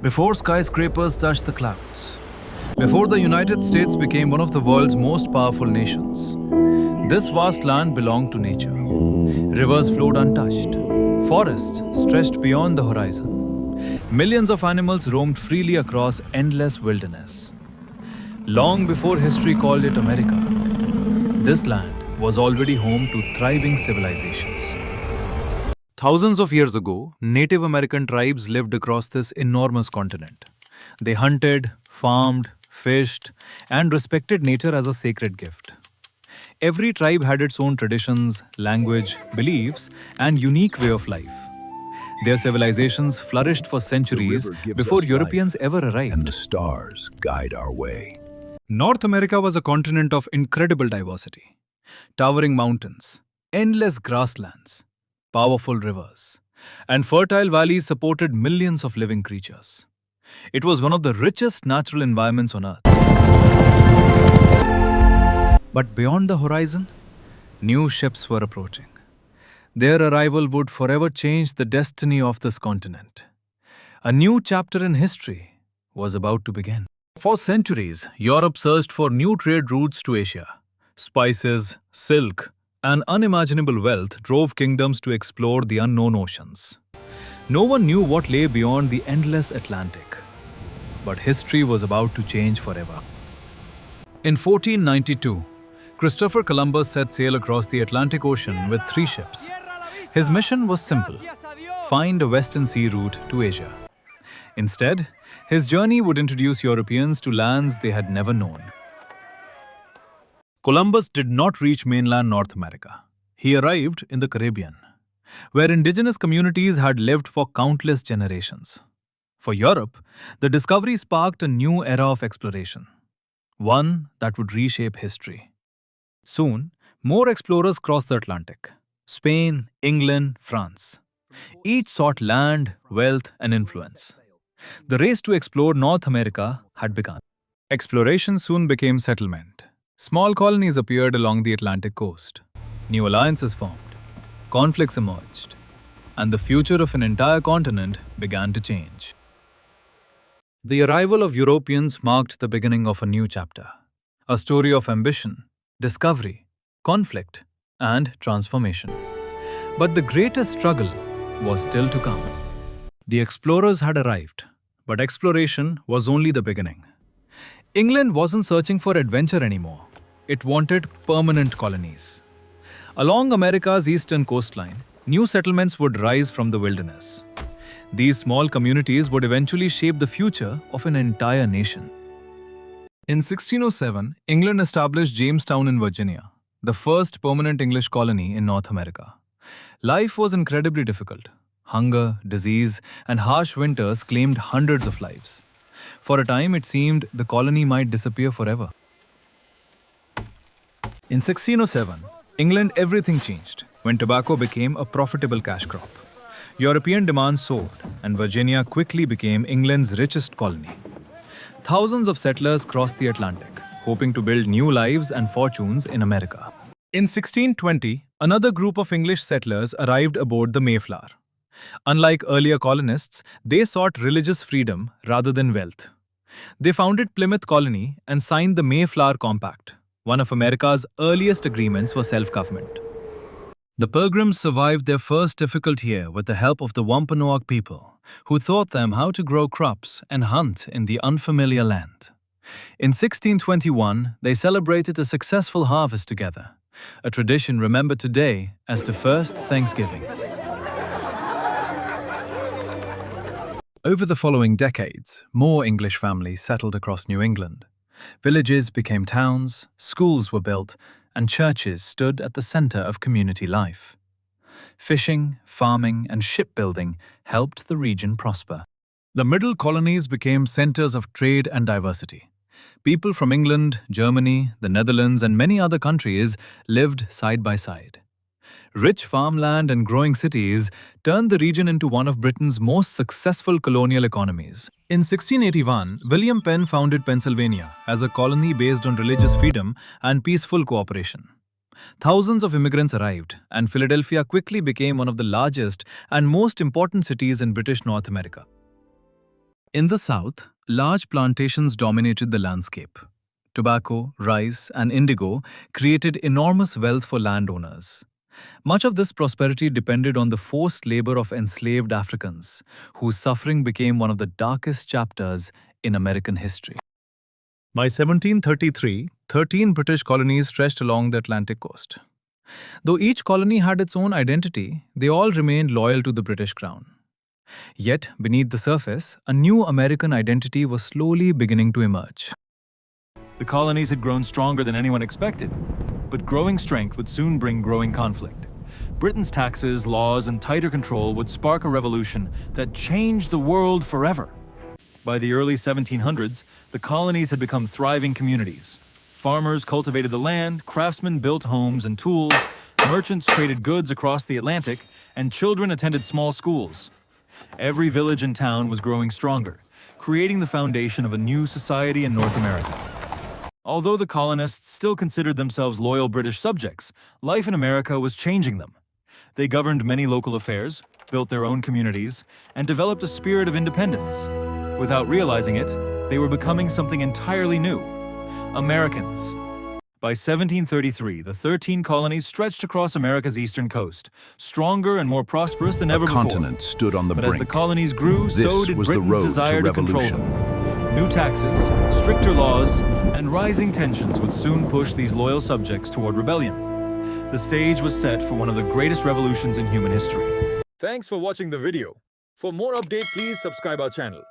Before skyscrapers touched the clouds, before the United States became one of the world's most powerful nations, this vast land belonged to nature. Rivers flowed untouched, forests stretched beyond the horizon. Millions of animals roamed freely across endless wilderness. Long before history called it America, this land was already home to thriving civilizations. Thousands of years ago, Native American tribes lived across this enormous continent. They hunted, farmed, fished, and respected nature as a sacred gift. Every tribe had its own traditions, language, beliefs, and unique way of life. Their civilizations flourished for centuries before Europeans ever arrived. And the stars guide our way. North America was a continent of incredible diversity. Towering mountains, endless grasslands, powerful rivers, and fertile valleys supported millions of living creatures. It was one of the richest natural environments on Earth. But beyond the horizon, new ships were approaching. Their arrival would forever change the destiny of this continent. A new chapter in history was about to begin. For centuries, Europe searched for new trade routes to Asia. Spices, silk, and unimaginable wealth drove kingdoms to explore the unknown oceans. No one knew what lay beyond the endless Atlantic. But history was about to change forever. In 1492, Christopher Columbus set sail across the Atlantic Ocean with 3 ships. His mission was simple: find a western sea route to Asia. Instead, his journey would introduce Europeans to lands they had never known. Columbus did not reach mainland North America. He arrived in the Caribbean, where indigenous communities had lived for countless generations. For Europe, the discovery sparked a new era of exploration, one that would reshape history. Soon, more explorers crossed the Atlantic: Spain, England, France. Each sought land, wealth, and influence. The race to explore North America had begun. Exploration soon became settlement. Small colonies appeared along the Atlantic coast. New alliances formed. Conflicts emerged. And the future of an entire continent began to change. The arrival of Europeans marked the beginning of a new chapter. A story of ambition, discovery, conflict, and transformation. But the greatest struggle was still to come. The explorers had arrived, but exploration was only the beginning. England wasn't searching for adventure anymore. It wanted permanent colonies. Along America's eastern coastline, new settlements would rise from the wilderness. These small communities would eventually shape the future of an entire nation. In 1607, England established Jamestown in Virginia, the first permanent English colony in North America. Life was incredibly difficult. Hunger, disease, and harsh winters claimed hundreds of lives. For a time, it seemed the colony might disappear forever. In 1607, England, everything changed when tobacco became a profitable cash crop. European demand soared, and Virginia quickly became England's richest colony. Thousands of settlers crossed the Atlantic, hoping to build new lives and fortunes in America. In 1620, another group of English settlers arrived aboard the Mayflower. Unlike earlier colonists, they sought religious freedom rather than wealth. They founded Plymouth Colony and signed the Mayflower Compact, one of America's earliest agreements for self-government. The Pilgrims survived their first difficult year with the help of the Wampanoag people, who taught them how to grow crops and hunt in the unfamiliar land. In 1621, they celebrated a successful harvest together, a tradition remembered today as the first Thanksgiving. Over the following decades, more English families settled across New England. Villages became towns, schools were built, and churches stood at the center of community life. Fishing, farming, and shipbuilding helped the region prosper. The middle colonies became centers of trade and diversity. People from England, Germany, the Netherlands, and many other countries lived side by side. Rich farmland and growing cities turned the region into one of Britain's most successful colonial economies. In 1681, William Penn founded Pennsylvania as a colony based on religious freedom and peaceful cooperation. Thousands of immigrants arrived, and Philadelphia quickly became one of the largest and most important cities in British North America. In the south, large plantations dominated the landscape. Tobacco, rice, and indigo created enormous wealth for landowners. Much of this prosperity depended on the forced labor of enslaved Africans, whose suffering became one of the darkest chapters in American history. By 1733, 13 British colonies stretched along the Atlantic coast. Though each colony had its own identity, they all remained loyal to the British Crown. Yet, beneath the surface, a new American identity was slowly beginning to emerge. The colonies had grown stronger than anyone expected, but growing strength would soon bring growing conflict. Britain's taxes, laws, and tighter control would spark a revolution that changed the world forever. By the early 1700s, the colonies had become thriving communities. Farmers cultivated the land, craftsmen built homes and tools, merchants traded goods across the Atlantic, and children attended small schools. Every village and town was growing stronger, creating the foundation of a new society in North America. Although the colonists still considered themselves loyal British subjects, life in America was changing them. They governed many local affairs, built their own communities, and developed a spirit of independence. Without realizing it, they were becoming something entirely new: Americans. By 1733, the 13 colonies stretched across America's eastern coast, stronger and more prosperous than ever before. A continent stood on the But brink. as the colonies grew, so This did was the Britain's road to desire to control revolution. them. New taxes, stricter laws, and rising tensions would soon push these loyal subjects toward rebellion. The stage was set for one of the greatest revolutions in human history. Thanks for watching the video. For more updates, please subscribe our channel.